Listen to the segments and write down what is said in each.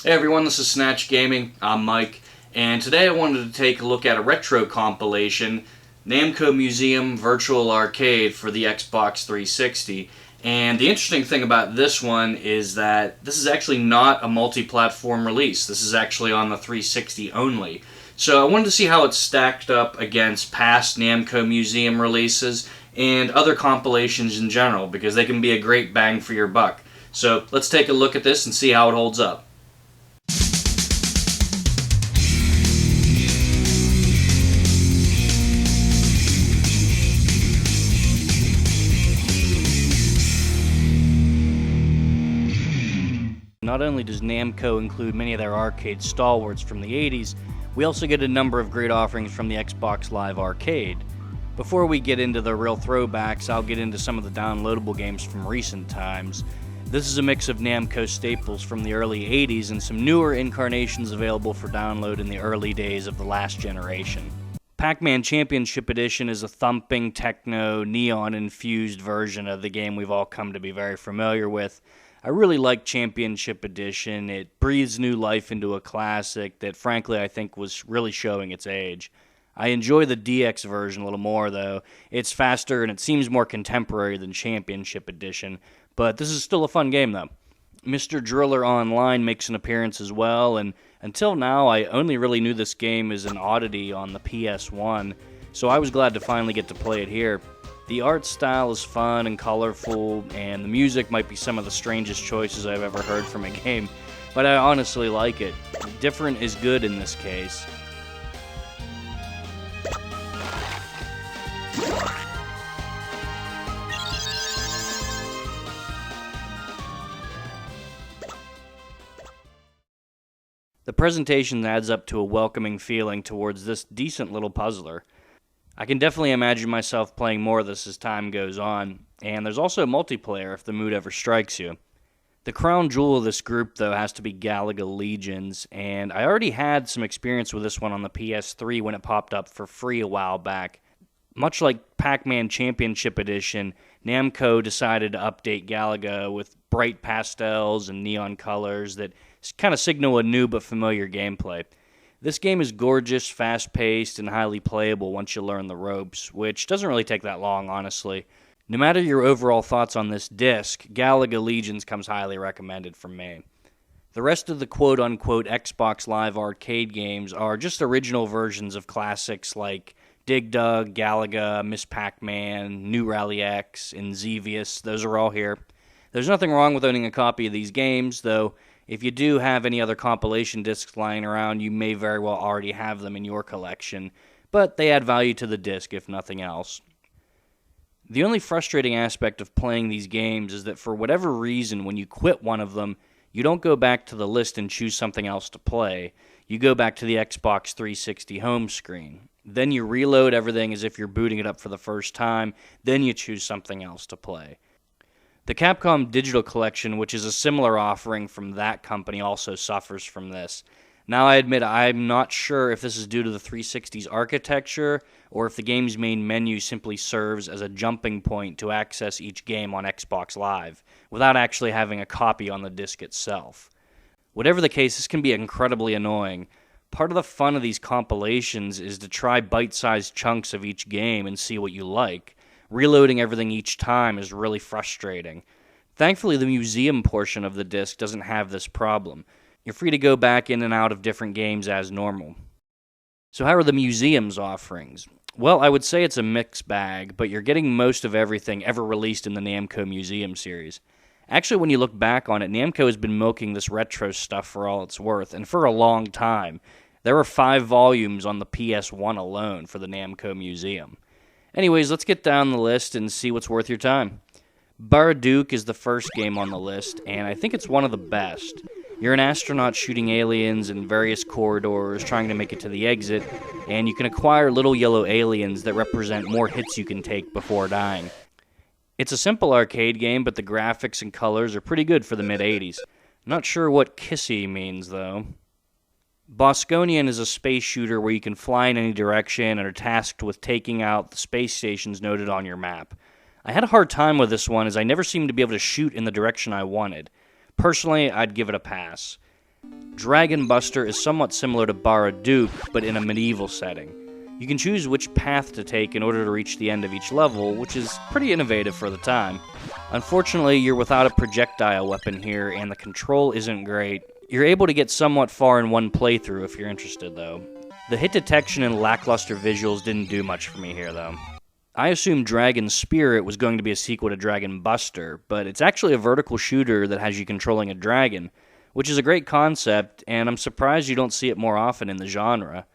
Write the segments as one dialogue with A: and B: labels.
A: Hey everyone, this is Snatch Gaming. I'm Mike, and today I wanted to take a look at a retro compilation, Namco Museum Virtual Arcade for the Xbox 360. And the interesting thing about this one is that this is actually not a multi-platform release. This is actually on the 360 only. So I wanted to see how it stacked up against past Namco Museum releases and other compilations in general, because they can be a great bang for your buck. So let's take a look at this and see how it holds up. Not only does Namco include many of their arcade stalwarts from the 80s, we also get a number of great offerings from the Xbox Live Arcade. Before we get into the real throwbacks, I'll get into some of the downloadable games from recent times. This is a mix of Namco staples from the early 80s and some newer incarnations available for download in the early days of the last generation. PacMan Championship Edition is a thumping, techno, neon-infused version of the game we've all come to be very familiar with. I really like Championship Edition. It breathes new life into a classic that, frankly, I think was really showing its age. I enjoy the DX version a little more, though. It's faster and it seems more contemporary than Championship Edition, but this is still a fun game, though. Mr. Driller Online makes an appearance as well, and until now, I only really knew this game as an oddity on the PS1, so I was glad to finally get to play it here. The art style is fun and colorful, and the music might be some of the strangest choices I've ever heard from a game, but I honestly like it. Different is good in this case. The presentation adds up to a welcoming feeling towards this decent little puzzler. I can definitely imagine myself playing more of this as time goes on, and there's also multiplayer if the mood ever strikes you. The crown jewel of this group, though, has to be Galaga Legions, and I already had some experience with this one on the PS3 when it popped up for free a while back. Much like PacMan Championship Edition, Namco decided to update Galaga with bright pastels and neon colors that kind of signal a new but familiar gameplay. This game is gorgeous, fast-paced, and highly playable once you learn the ropes, which doesn't really take that long, honestly. No matter your overall thoughts on this disc, Galaga Legions comes highly recommended from me. The rest of the quote-unquote Xbox Live Arcade games are just original versions of classics like Dig Dug, Galaga, Miss Pac-Man, New Rally X, and Xevious. Those are all here. There's nothing wrong with owning a copy of these games, though. If you do have any other compilation discs lying around, you may very well already have them in your collection, but they add value to the disc if nothing else. The only frustrating aspect of playing these games is that for whatever reason, when you quit one of them, you don't go back to the list and choose something else to play. You go back to the Xbox 360 home screen. Then you reload everything as if you're booting it up for the first time, then you choose something else to play. The Capcom Digital Collection, which is a similar offering from that company, also suffers from this. Now I admit I'm not sure if this is due to the 360's architecture or if the game's main menu simply serves as a jumping point to access each game on Xbox Live, without actually having a copy on the disc itself. Whatever the case, this can be incredibly annoying. Part of the fun of these compilations is to try bite-sized chunks of each game and see what you like. Reloading everything each time is really frustrating. Thankfully, the museum portion of the disc doesn't have this problem. You're free to go back in and out of different games as normal. So how are the museum's offerings? Well, I would say it's a mixed bag, but you're getting most of everything ever released in the Namco Museum series. Actually, when you look back on it, Namco has been milking this retro stuff for all it's worth, and for a long time. There are 5 volumes on the PS1 alone for the Namco Museum. Anyways, let's get down the list and see what's worth your time. Barduke is the first game on the list, and I think it's one of the best. You're an astronaut shooting aliens in various corridors, trying to make it to the exit, and you can acquire little yellow aliens that represent more hits you can take before dying. It's a simple arcade game, but the graphics and colors are pretty good for the mid-80s. Not sure what Kissy means, though. Bosconian is a space shooter where you can fly in any direction and are tasked with taking out the space stations noted on your map. I had a hard time with this one as I never seemed to be able to shoot in the direction I wanted. Personally, I'd give it a pass. Dragon Buster is somewhat similar to Barra-Duke, but in a medieval setting. You can choose which path to take in order to reach the end of each level, which is pretty innovative for the time. Unfortunately, you're without a projectile weapon here, and the control isn't great. You're able to get somewhat far in one playthrough if you're interested, though. The hit detection and lackluster visuals didn't do much for me here, though. I assumed Dragon Spirit was going to be a sequel to Dragon Buster, but it's actually a vertical shooter that has you controlling a dragon, which is a great concept, and I'm surprised you don't see it more often in the genre.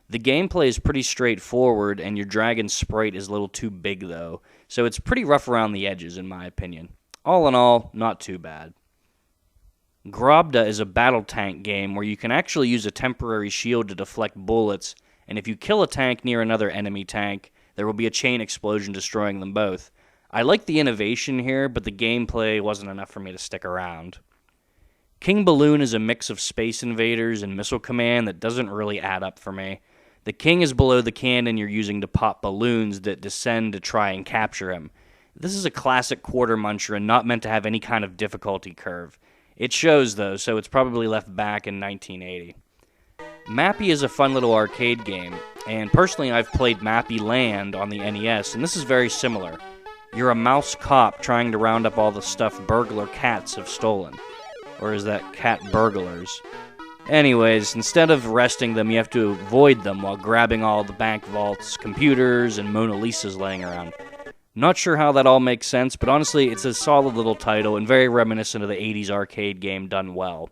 A: The gameplay is pretty straightforward, and your dragon sprite is a little too big, though, so it's pretty rough around the edges, in my opinion. All in all, not too bad. Grobda is a battle tank game where you can actually use a temporary shield to deflect bullets, and if you kill a tank near another enemy tank, there will be a chain explosion destroying them both. I like the innovation here, but the gameplay wasn't enough for me to stick around. King Balloon is a mix of Space Invaders and Missile Command that doesn't really add up for me. The king is below the cannon you're using to pop balloons that descend to try and capture him. This is a classic quarter muncher and not meant to have any kind of difficulty curve. It shows, though, so it's probably left back in 1980. Mappy is a fun little arcade game, and personally I've played Mappy Land on the NES, and this is very similar. You're a mouse cop trying to round up all the stuff burglar cats have stolen. Or is that cat burglars? Anyways, instead of arresting them, you have to avoid them while grabbing all the bank vaults, computers, and Mona Lisas laying around. Not sure how that all makes sense, but honestly, it's a solid little title and very reminiscent of the 80s arcade game done well.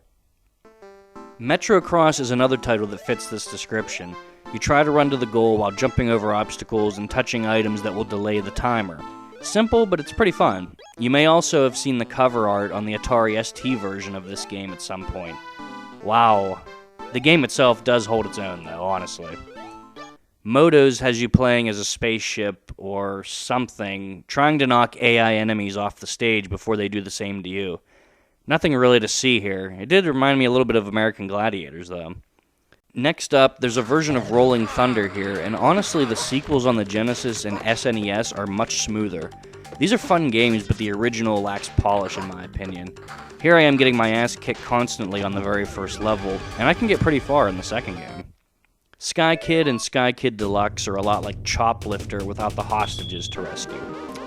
A: Metrocross is another title that fits this description. You try to run to the goal while jumping over obstacles and touching items that will delay the timer. Simple, but it's pretty fun. You may also have seen the cover art on the Atari ST version of this game at some point. Wow. The game itself does hold its own, though, honestly. Motos has you playing as a spaceship or something, trying to knock AI enemies off the stage before they do the same to you. Nothing really to see here. It did remind me a little bit of American Gladiators, though. Next up, there's a version of Rolling Thunder here, and honestly, the sequels on the Genesis and SNES are much smoother. These are fun games, but the original lacks polish in my opinion. Here I am getting my ass kicked constantly on the very first level, and I can get pretty far in the second game. Sky Kid and Sky Kid Deluxe are a lot like Choplifter without the hostages to rescue.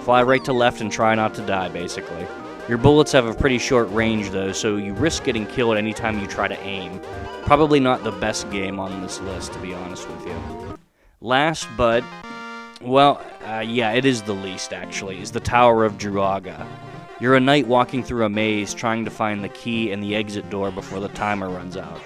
A: Fly right to left and try not to die, basically. Your bullets have a pretty short range though, so you risk getting killed anytime you try to aim. Probably not the best game on this list, to be honest with you. Last but, it is the least actually, is the Tower of Druaga. You're a knight walking through a maze trying to find the key and the exit door before the timer runs out.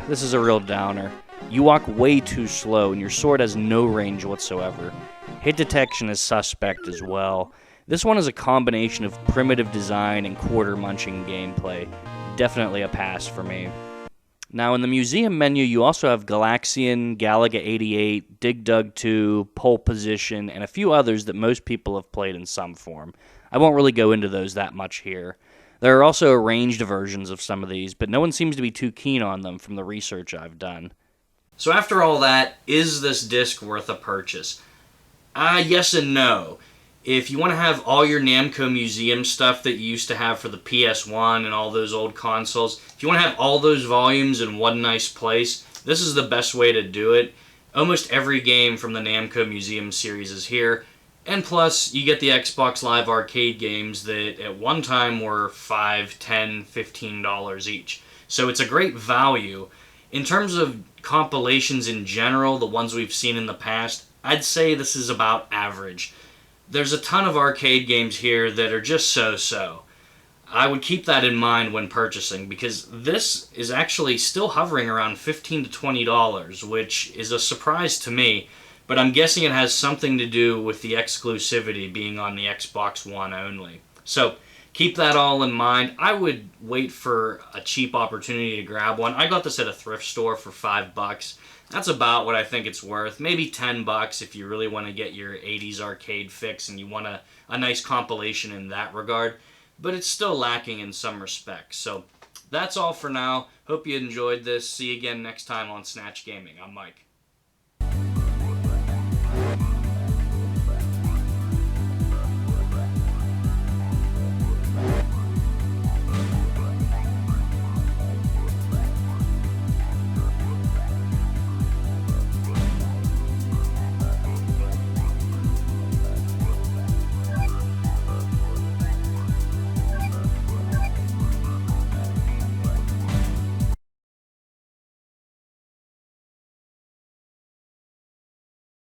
A: This is a real downer. You walk way too slow and your sword has no range whatsoever. Hit detection is suspect as well. This one is a combination of primitive design and quarter munching gameplay. Definitely a pass for me. Now in the museum menu you also have Galaxian, Galaga 88, Dig Dug 2, Pole Position, and a few others that most people have played in some form. I won't really go into those that much here. There are also arranged versions of some of these, but no one seems to be too keen on them from the research I've done. So after all that, is this disc worth a purchase? Yes and no. If you want to have all your Namco Museum stuff that you used to have for the PS1 and all those old consoles, if you want to have all those volumes in one nice place, this is the best way to do it. Almost every game from the Namco Museum series is here, and plus you get the Xbox Live Arcade games that at one time were $5, $10, $15 each. So it's a great value. In terms of compilations in general, the ones we've seen in the past, I'd say this is about average. There's a ton of arcade games here that are just so-so. I would keep that in mind when purchasing, because this is actually still hovering around $15 to $20, which is a surprise to me, but I'm guessing it has something to do with the exclusivity being on the Xbox One only. So keep that all in mind. I would wait for a cheap opportunity to grab one. I got this at a thrift store for $5. That's about what I think it's worth. Maybe $10 if you really want to get your 80s arcade fix and you want a nice compilation in that regard. But it's still lacking in some respects. So that's all for now. Hope you enjoyed this. See you again next time on Snatch Gaming. I'm Mike.